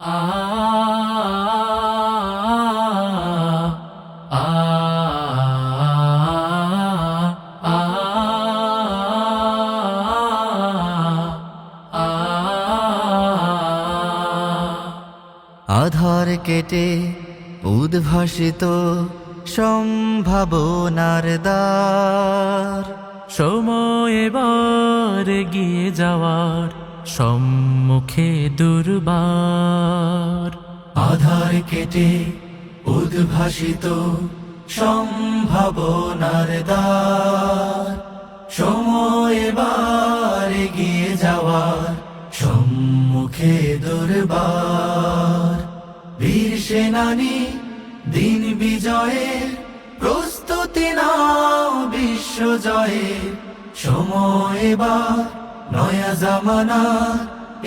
আ আ আধার কেটে উদ্ভাসিত সম্ভাবনার দ্বার, সময় এবার এগিয়ে যাওয়ার সম্মুখে দুর্বার। আধার কেটে উদ্ভাসিত সম্ভাবনার দ্বার, সময় এবার এগিয়ে যাওয়ার সম্মুখে দুর্বার। বীর সেনানী দিন বিজয়ের প্রস্তুতি নাও, বিশ্ব জয়ের সময় এবার নয়া জামানার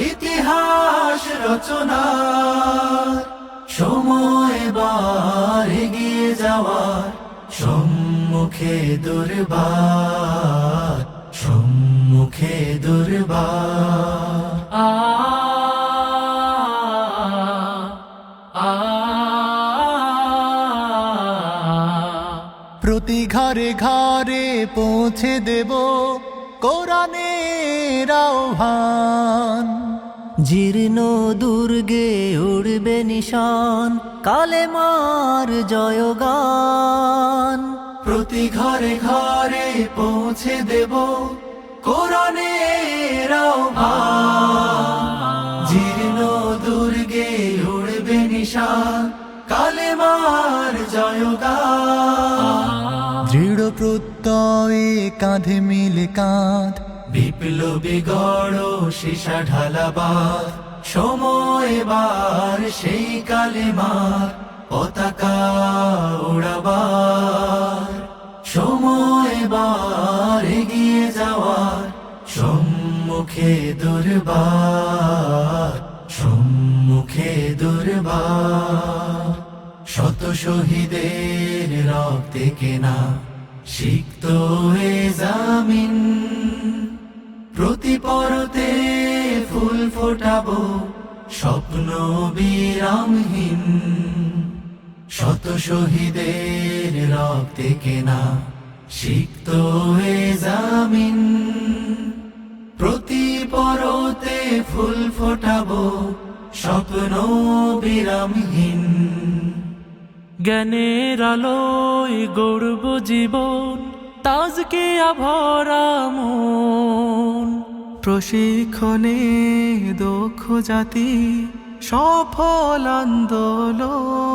ইতিহাস রচনার। সময় এবার এগিয়ে যাওয়ার সম্মুখে দুর্বার, সম্মুখে দুর্বার। আ আ প্রতি ঘরে ঘরে পৌঁছে দেব কোরআনের আহ্বান। জীর্ণ দুর্গে উড়বে নিশান, কালেমার জয়গান। প্রতি ঘরে ঘরে পৌঁছে দেব কোরআনের আহ্বান। জীর্ণ দুর্গে উড়বে নিশান, কালেমার জয়গান। দৃঢ় প্রত্যয়ে কাঁধে মিলে কাঁধ, বিপ্লবী গড় সীসা ঢালাবার। সময় এবার সেই কালেমার পতাকা উড়াবার। সময় এবার এগিয়ে যাওয়ার সম্মুখে দুর্বার, সম্মুখে দুর্বার। শত শহীদের রক্তে কেনা সিক্ত এ জামিন, প্রতি পরতে ফুল ফোটাবো স্বপ্ন বিরামহীন। শত শহীদের রক্তে কেনা সিক্ত এ জামিন, প্রতি পরতে ফুল ফোটাবো স্বপ্ন বিরামহীন। জ্ঞানের আলোয় গড়ব জীবন, তাজকে ভরা মন। প্রশিক্ষণে দক্ষ জাতি, সফল আন্দোলন।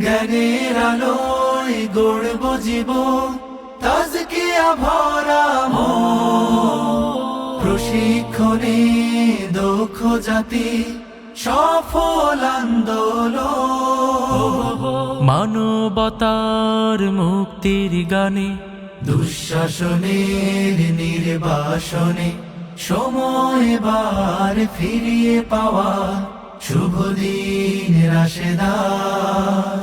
জ্ঞানের আলোয় গড়ব জীবন, তাজকে ভরা মন। প্রশিক্ষণে দক্ষ জাতি, সফল আন্দোলন। মানবতার মুক্তির গানে, দুঃশাসনের নির্বাসনে সময় এবার ফিরিয়ে পাওয়া শুভ দিন রাশেদার।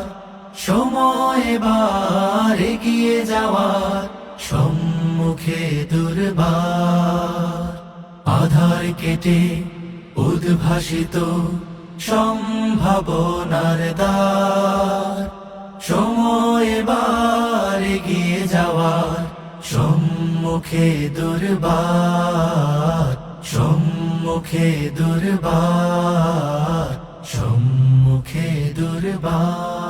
সময় এবার এগিয়ে যাওয়ার সম্মুখে দুর্বার। আধার কেটে উদ্ভাসিত সম্ভাবনার দ্বার, সময় এবার এগিয়ে যাওয়ার সম্মুখে দুর্বার, সম্মুখে দুর্বার, সম্মুখে দুর্বার।